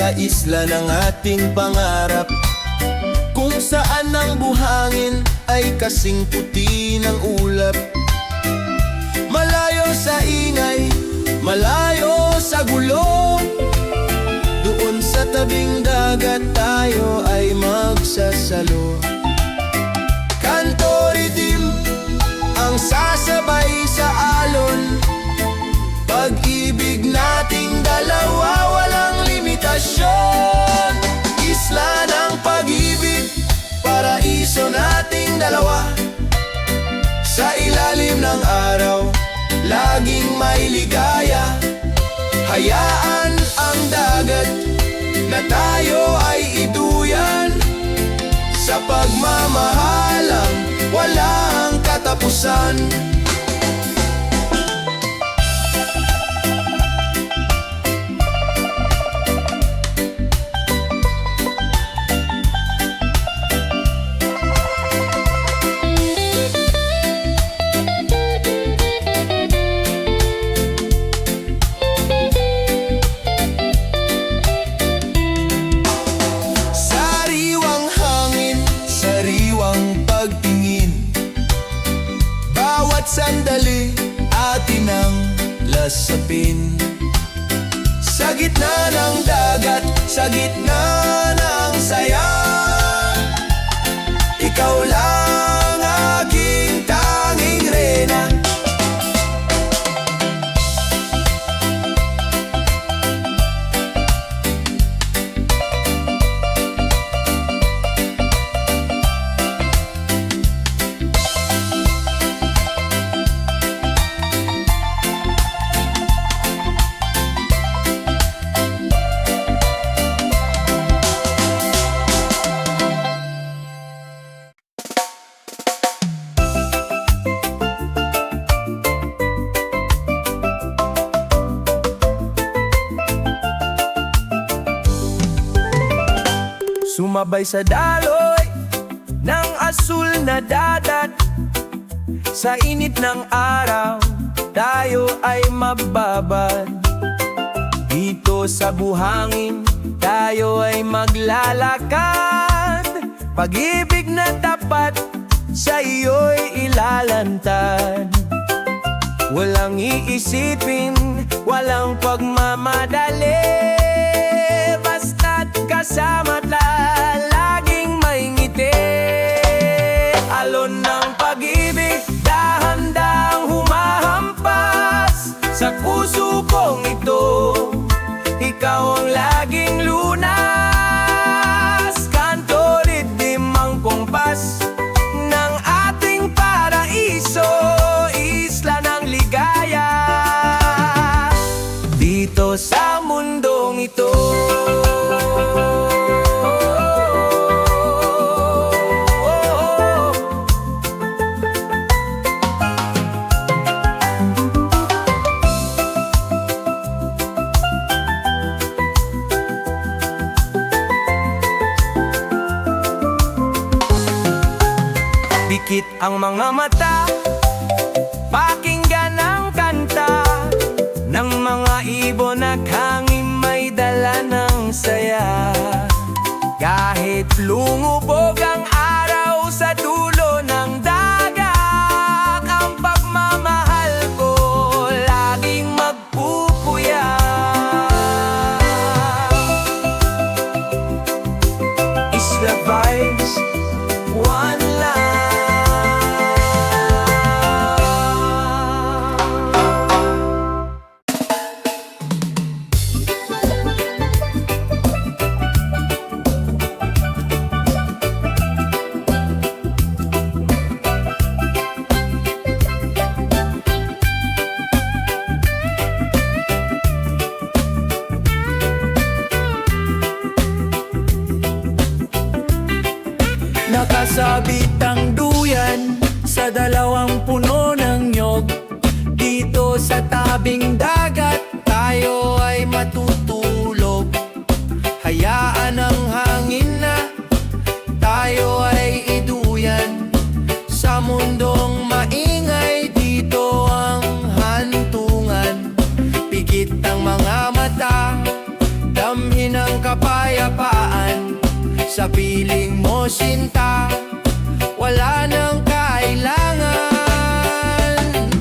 sa isla ng ating pangarap, kung saan ang buhangin ay kasing puti ng ulap. Malayo sa ingay, malayo sa gulo, doon sa tabing dagat tayo ay magsasalo. Kanto ritim ang sasabay sa alon, pag-ibig nating dalawa walang limitasyon. Isla ng pag-ibig, paraiso nating dalawa. Sa ilalim ng araw, laging may ligaya. Hayaan ang dagat na tayo ay iduyan, sa pagmamahalang walang katapusan. Sandali atin ang lasapin, sa gitna ng dagat, sa gitna ng saya. Ikaw lang aking tanging reyna. Sumabay sa daloy ng asul na dagat, sa init ng araw tayo ay mababad. Dito sa buhangin tayo ay maglalakad, pag-ibig na tapat sa iyo'y ilalantad. Walang iisipin, walang pagmamadali, basta't kasama laging may ngiti. Alon ng pag-ibig, dahan-dahang humahampas sa puso kong ito. Ikaw ang laging lunas, kanto ritim ang kumpas ng ating paraiso, isla ng ligaya dito sa mundong ito. Pikit ang mga mata, pakinggan ang kanta ng mga ibon at hangin, may dala ng saya. Kahit lumubog ang araw sa dulo ng dagat, ang pagmamahal ko laging magpupuyat. Isla Vibes, one love. Nakasabit ang duyan sa dalawang puno ng nyog, dito sa tabing dagat tayo ay matutulog. Hayaan ang hangin na tayo ay iduyan, sa mundong maingay dito ang hantungan. Pigit ang mga mata, damhin ang kapal piling mo sinta, wala nang kailangan.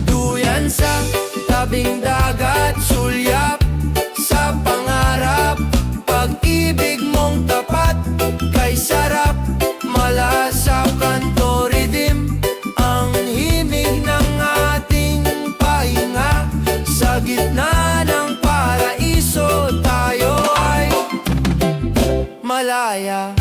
Duyan sa tabing dagat, sulyap sa pangarap. Pag-ibig mong tapat, kay sarap, malasap kanto ridim. Ang himig ng ating pahinga, sa gitna ng paraiso tayo ay malaya.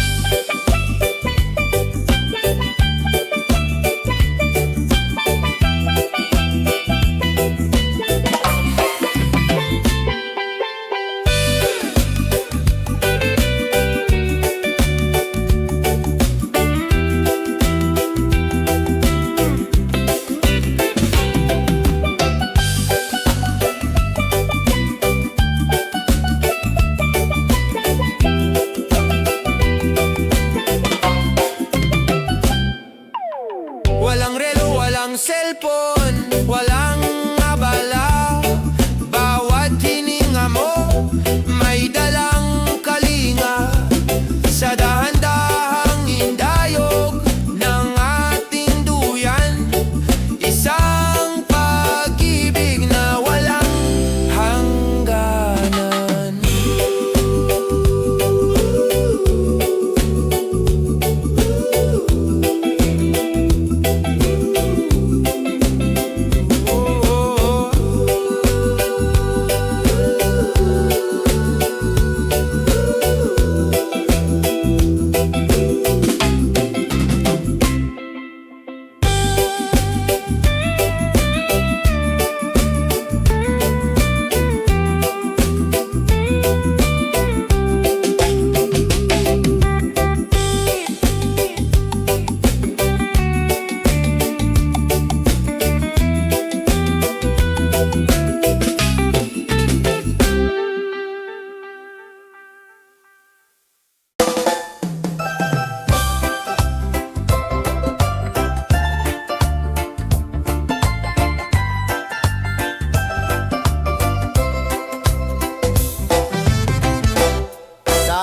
Walang relo, walang cellphone, walang abala. Bawat hininga mo may dalang kalinga. Sa dahan-dahang indayog ng ating duyan, isang pag-ibig na walang hangganan.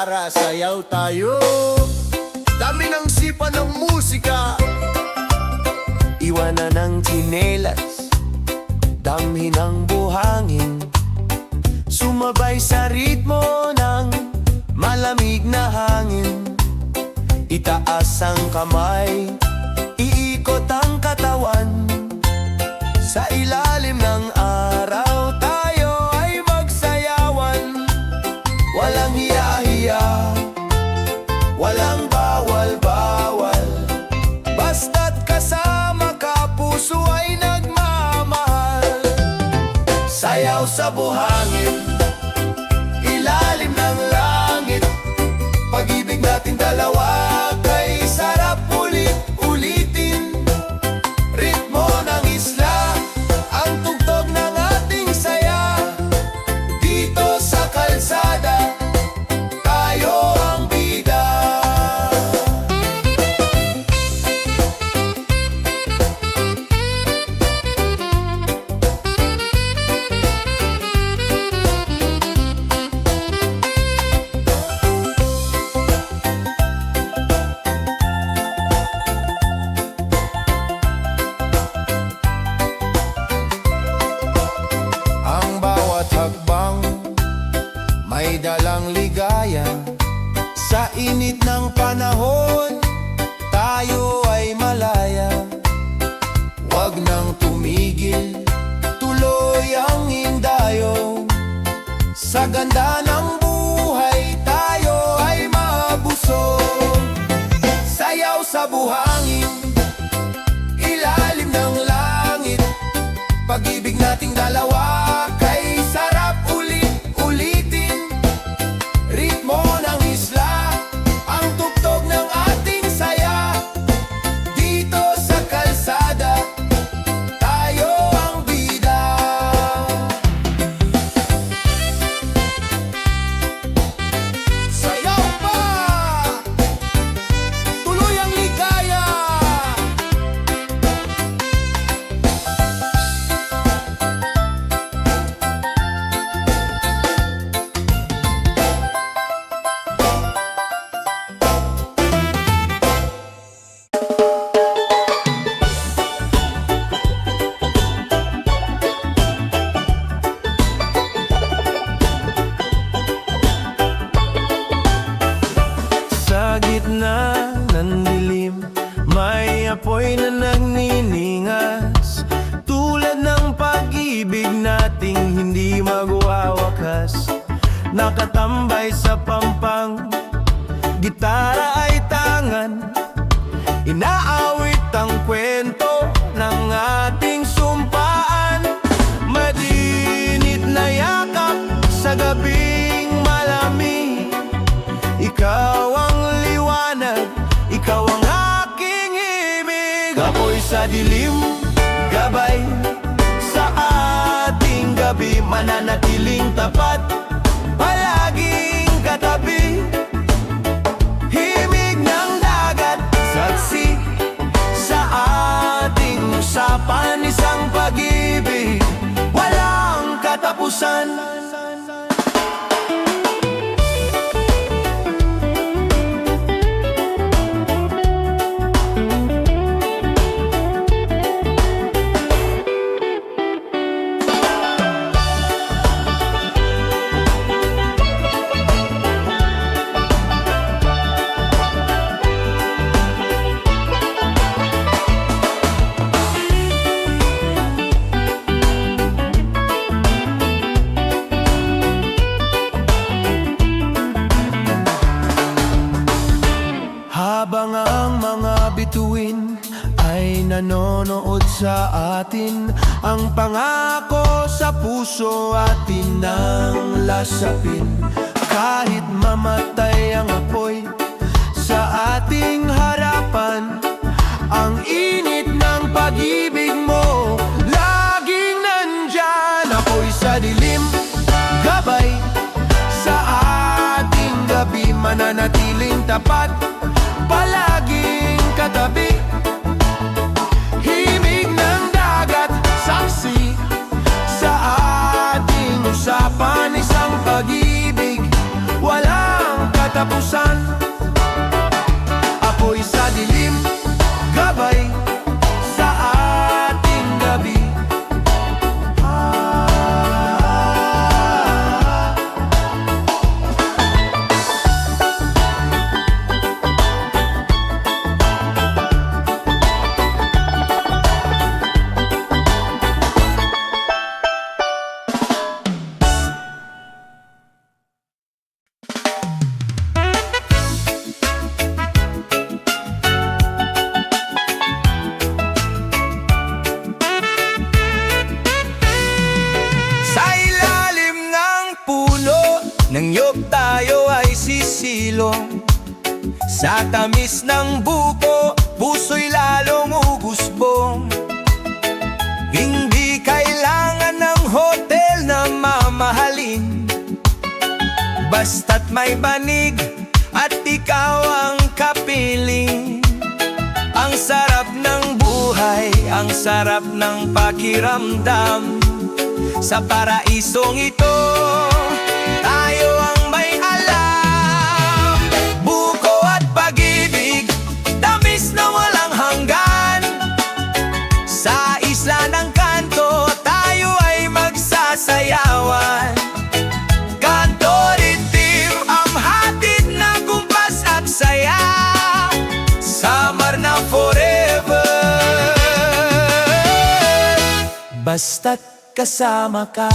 Tara, sayaw tayo. Dami ng sipa ng musika. Iwanan ng tsinelas, damhin ng buhangin. Sumabay sa ritmo ng malamig na hangin. Itaas ang kamay, iikot ang katawan. Sa ilalim ng araw tayo ay magsayawan. Walang hiya-hiya, walang bawal-bawal. Basta't kasama ka, puso ay nagmamahal. Sayaw sa buhangin, ilalim ng langit. Pag-ibig natin dalawa, kay sarap ulit-ulitin. Ritmo ng isla, ang tugtog ng ating saya. Dito sa kalsada, tayo ang bida. Ang bawat hakbang may dalang ligaya. Sa init ng panahon, tayo ay malaya. Huwag nang tumigil, tuloy ang hindayo. Sa ganda ng buhay, tayo ay mabusog. Sayaw sa buhangin, ilalim ng langit. Pag-ibig nating dalawa, kay sarap ulit-ulitin. Ritmo ng isla, ang tugtog ng ating saya. Dito sa kalsada, tayo ang bida. Sayaw pa! Tuloy ang ligaya! may apoy na nagniningas, tulad ng pag-ibig nating hindi magwawakas. Nakatambay sa pampang, gitara ay tangan, inaawit ang kwento ng ating sumpaan. Madinit na yakap sa gabing malamig, ikaw ang liwanag, ikaw ang aking ibig. Apoy sa dilim, gabay sa ating gabi, mananatiling tapat, palaging katabi. Himig ng dagat, saksi sa ating usapan, isang pag-ibig, walang katapusan. Habang ang mga bituin ay nanonood sa atin, ang pangako sa puso atin ang lasapin. Kahit mamatay ang apoy sa ating harapan, ang init ng pag-ibig mo laging nandyan. Apoy sa dilim, gabay sa ating gabi, mananatiling tapat, palaging katabi. Himig ng dagat, saksi sa ating usapan, isang pag-ibig, walang katapusan. Apoy sa dilim, gabay sa ating gabi. Nang yog tayo ay sisilong, sa tamis ng buko, puso'y lalong ugusbong. Hindi kailangan ng hotel na mamahalin, basta't may banig at ikaw ang kapiling. Ang sarap ng buhay, ang sarap ng pakiramdam, sa paraisong ito tayo ang may alam. Buko at pag-ibig, tamis na walang hanggan. Sa isla ng kanto, tayo ay magsasayawan. Kanto ritim, ang hatid na kumpas at saya, Samar na forever, basta't kasama ka.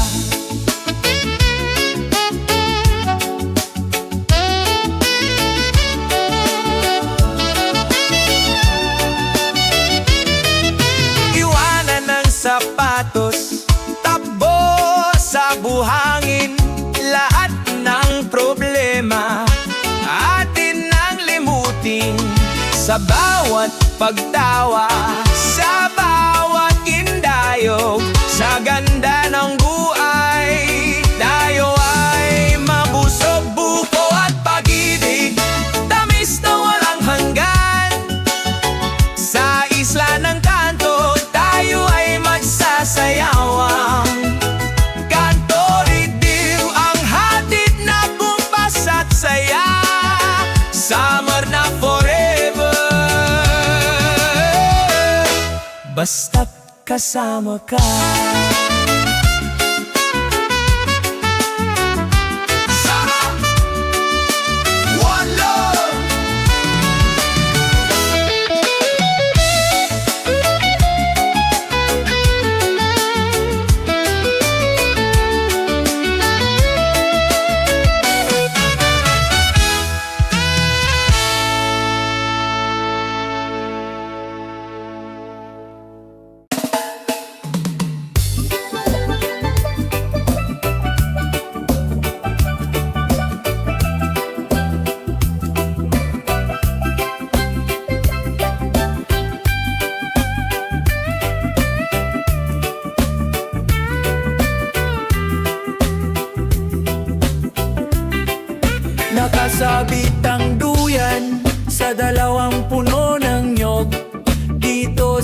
Sapatos, takbo sa buhangin, lahat ng problema atin nang limutin. Sa bawat pagtawa, sa bawat indayog, sa ganda ng buhay, tayo ay mabusog. Buko at pag-ibig, tamis na walang hanggan. Sa isla ng kanto, tayo ay magsasayawang. Kanto ritim, ang hatid na kumpas at saya, Samar na forever, basta't kasama ka. One love.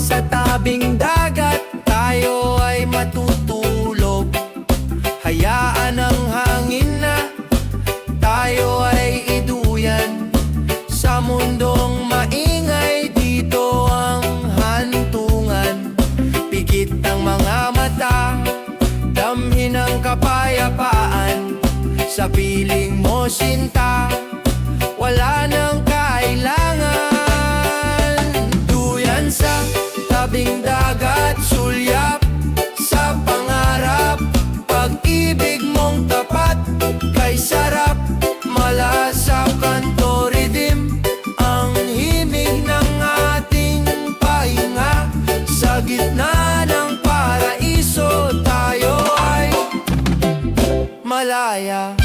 sa tabing dagat, tayo ay matutulog. Hayaan ang hangin na tayo ay iduyan. Sa mundong maingay, dito ang hantungan. Pikit ang mga mata, damhin ang kapayapaan. Sa piling mo sinta, wala nang kailangan. Duyan sa tabing dagat, sulyap sa pangarap. Pag-ibig mong tapat, kay sarap. Malasap kanto ridim, ang himig ng ating pahinga. Sa gitna ng paraiso, tayo ay malaya.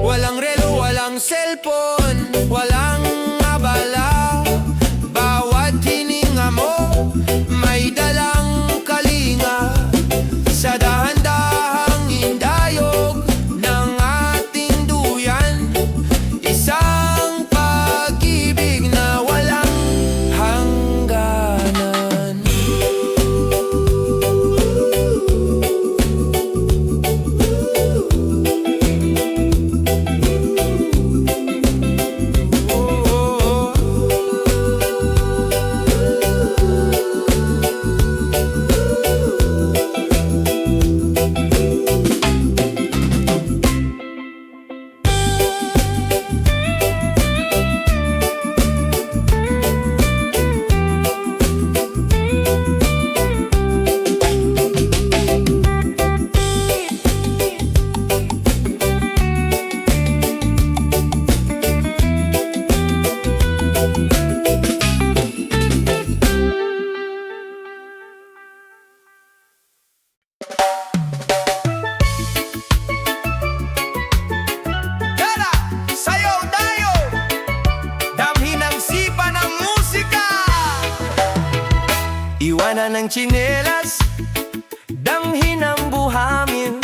Walang relo, walang cellphone, walang abala. Bawat hininga mo, may dalang kalinga. Sa dahan-dahang indayog ng ating duyan, isang pag-ibig na walang hangganan. Tara, sayaw tayo! Damhin ang sipa ng musika! Iwanan ng tsinelas, damhin ang buhangin.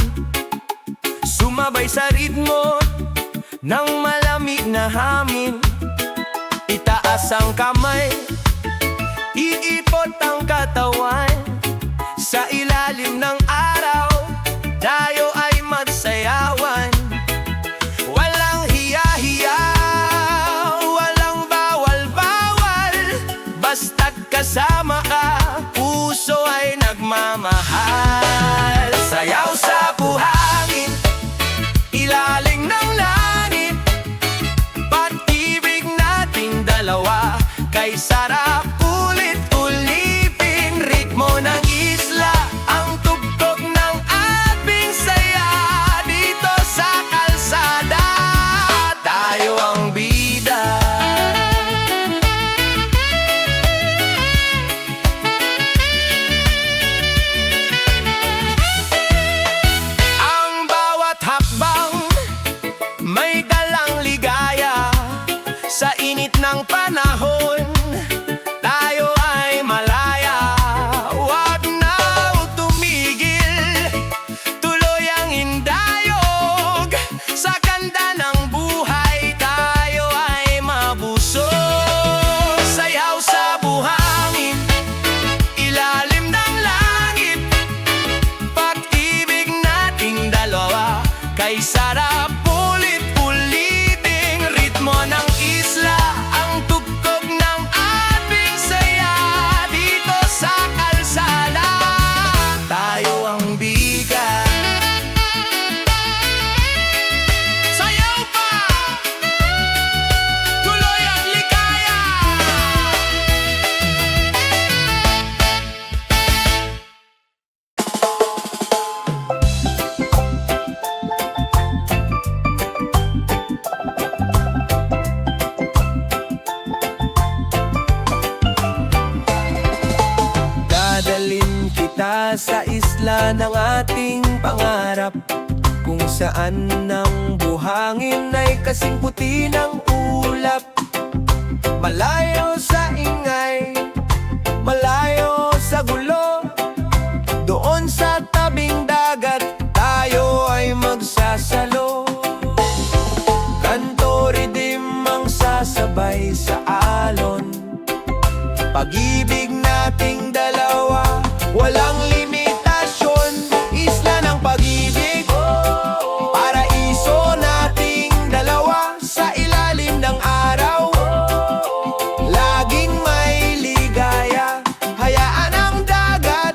Sumabay sa ritmo ng malamig na hangin. Itaas ang kamay, iipot ang katawan. Sa ilalim ng araw, tayo ay magsayawan. Walang hiya-hiya, walang bawal-bawal. Basta't kasama ka, puso ay nagmamahal. Sayaw sa buhangin, ilalim ng langit. Pag-ibig nating dalawa, kay sarap ulit-ulitin. Ritmo ng isla, ang tugtog ng ating saya. Dito sa kalsada, tayo ang bida. Ang bawat hakbang may dalang ligaya. Sa init ng panahon, tayo ay malaya. Huwag na tumigil, tuloy ang indayog. Sa ganda ng buhay, tayo ay mabusog. Sayaw sa buhangin, ilalim ng langit. Pag-ibig nating dalawa, kay sarap ulit-uliting. Ritmo ng isla, ang tugtog ng sa isla ng ating pangarap, kung saan ang buhangin ay kasing puti ng ulap. Malayo sa ingay, malayo sa gulo, doon sa tabing dagat tayo ay magsasalo. Kanto ridim ang sasabay sa alon, pag-ibig nating dalawa, walang limitasyon. Isla ng pag-ibig, paraiso nating dalawa, sa ilalim ng araw, laging may ligaya. Hayaan ang dagat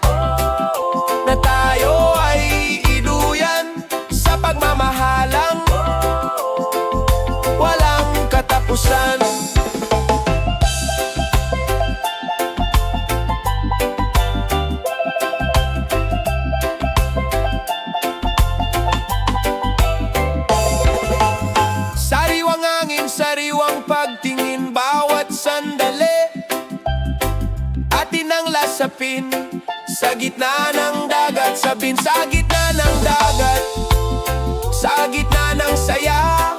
na tayo ay iduyan, sa pagmamahalang walang katapusan. Sariwang hangin, sariwang pagtingin, bawat sandali atin ang lasapin, sa gitna ng dagat, sabin sa gitna ng dagat, sa gitna ng saya.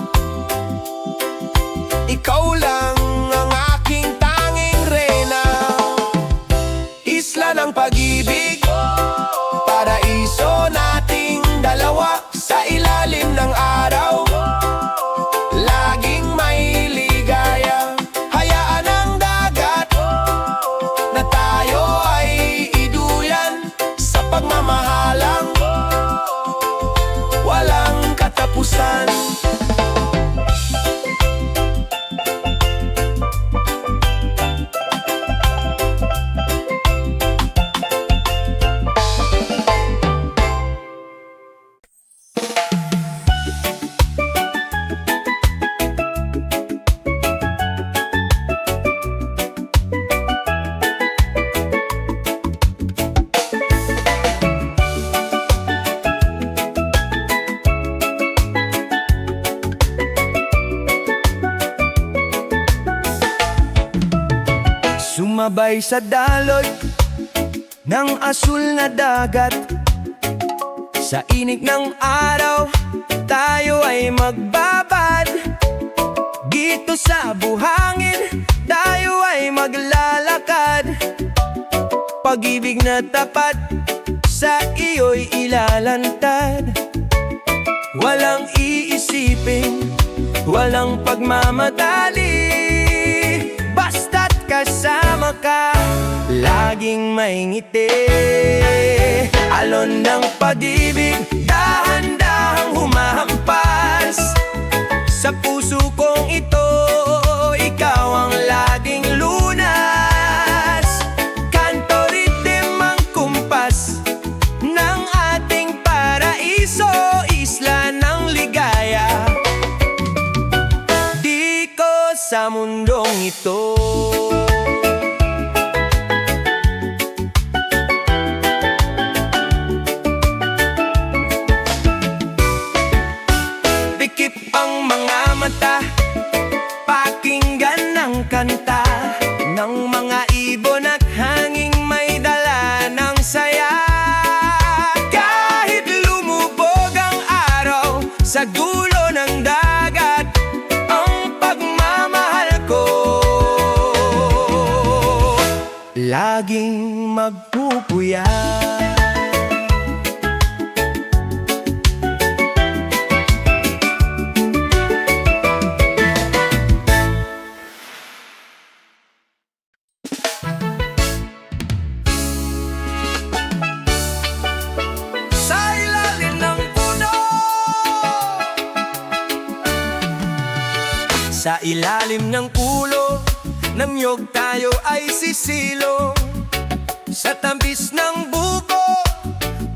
Ikaw lang ang aking tanging reyna. Isla ng pag-ibig, paraiso nating dalawa, sa ilalim ng araw, laging may ligaya. Hayaan ang dagat na tayo ay iduyan, sa pagmamahalang walang katapusan. Sumabay sa daloy ng asul na dagat, sa init ng araw tayo ay magbabad. Dito sa buhangin tayo ay maglalakad, pag-ibig na tapat sa iyo'y ilalantad. Walang iisipin, walang pagmamadali, basta't kasama ka, laging may ngiti. Alon ng pag-ibig, dahan-dahang humahampas sa puso kong ito, ikaw ang laging lunas. Kanto ritim ang kumpas ng ating paraiso, isla ng ligaya, di ko sa mundong ito. Pikit ang mga mata, pakinggan ang kanta ng mga ibon at hanging may dala ng saya. Kahit lumubog ang araw sa dulo ng dagat, ang pagmamahal ko laging magpupuyat. Sa ilalim ng ulo ng niyog tayo ay sisilo, sa tamis ng buko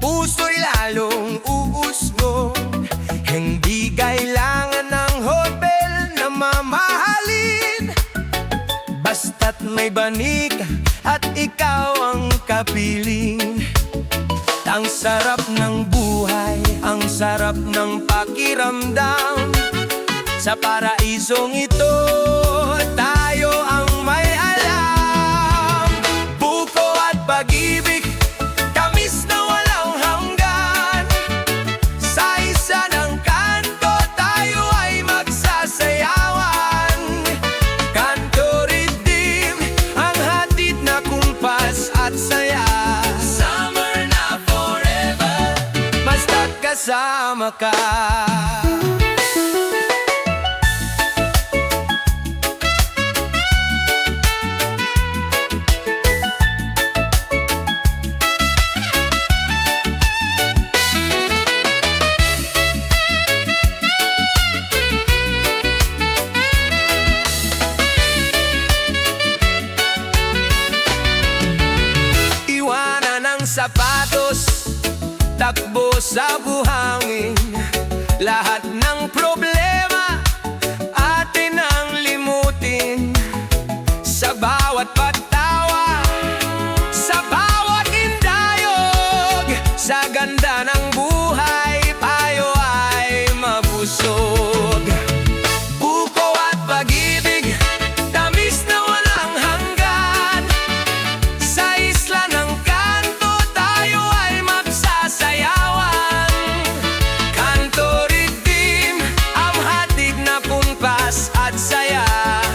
puso'y lalong uusgo. Hindi kailangan ng hotel na mamahalin, basta't may banig at ikaw ang kapiling. Ang sarap ng buhay, ang sarap ng pakiramdam, sa paraisong ito, tayo ang may alam. Buko at pag-ibig, tamis ng kasama ka. Iwanan ang sapatos, takbo sa buhangin. Lahat ng problema atin ang limutin. Sa bawat pagtawa, sa bawat indayog, sa ganda ng buhay, tayo ay mabusog. Buko at pag-ibig, tamis na walang hanggan. Sa isla ng kanto, tayo ay magsasayawan. Kanto riddim, ang hatid na kumpas at saya.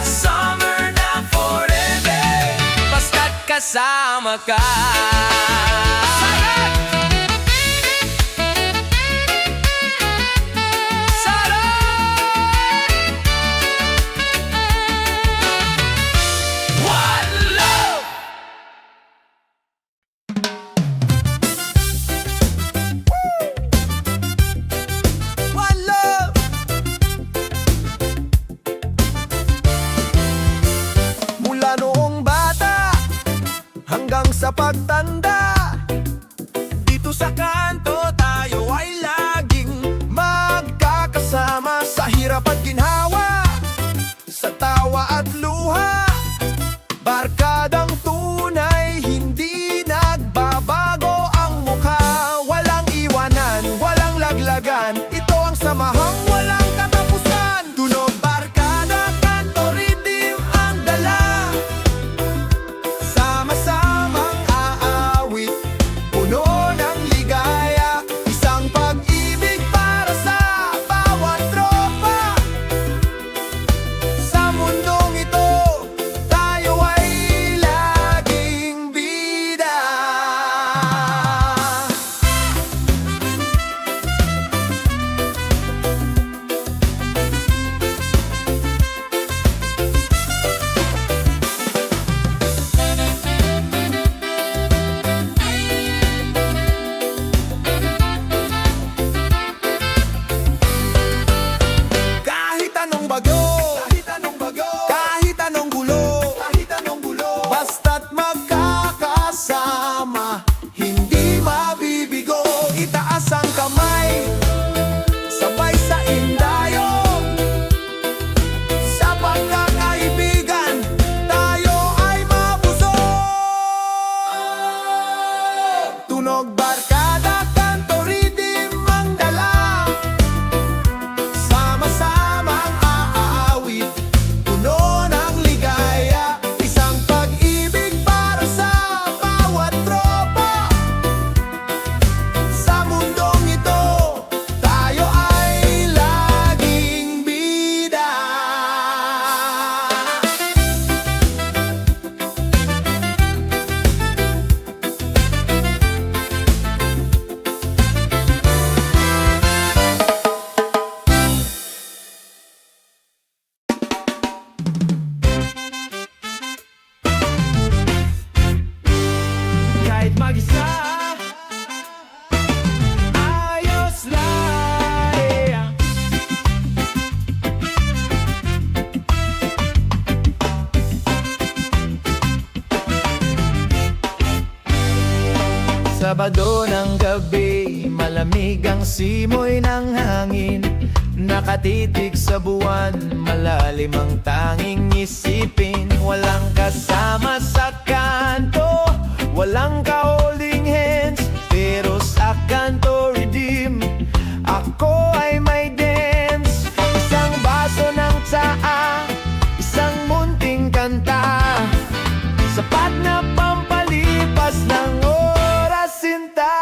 Summer na forever, basta't kasama ka. Sarap! Sarap! One love! One love! Mula noong bata hanggang sa pagtanda, dito sa kanto tayo ay laging magkakasama. Sa hirap at ginhawa, sa tawa at luha, barkadang tunay, hindi nagbabago ang mukha. Walang iwanan, walang laglagan, ito ang samahang walang katapusan. Tunog barkada, kanto riddim ang dala, sama-samang aawit, puno ng ligaya. Isang pag-ibig para sa bawat tropa. Sa mundong ito, tayo ay laging bida. Kahit anong bagyo, kahit anong gulo, basta't magkakasama, hindi mabibigo. Itaas ang kamay, sabay sa indayog, sa pagkakaibigan, tayo ay mabusog. Tunog barkada, kanto riddim ang dala, sama-samang aawit, puno ng ligaya. Isang pag-ibig para sa bawat tropa. Sa mundong ito, tayo ay laging bida. Kahit mag-isa, ayos lang. Sabado ng gabi, malamig ang simoy ng hangin. Nakatitig sa buwan, malalim ang tanging isipin. Walang kasama sa kanto, walang ka-holding hands, pero sa kanto riddim, ako ay may dance. Isang baso ng tsaa, isang munting kanta, sapat na pampalipas ng oras, sinta.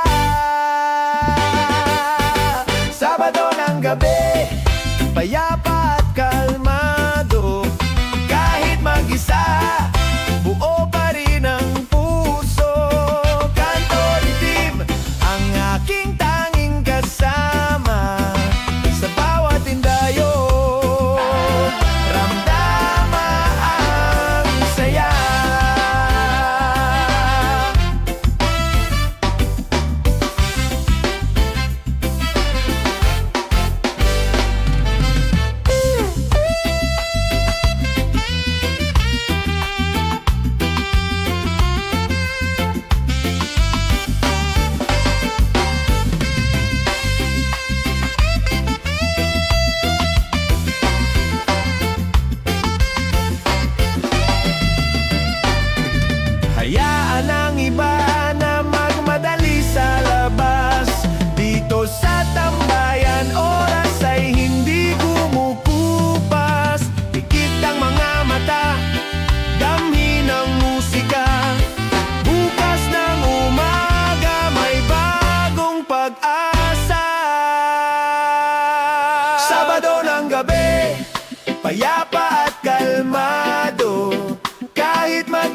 Sabado ng gabi, payapa at kalmado, kahit mag-isa, buo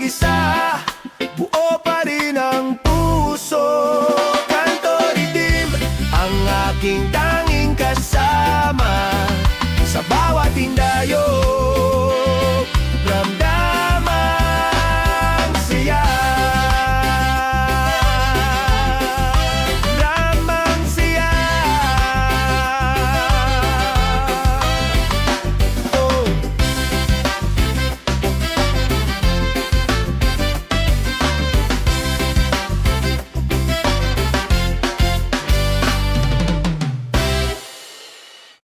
isa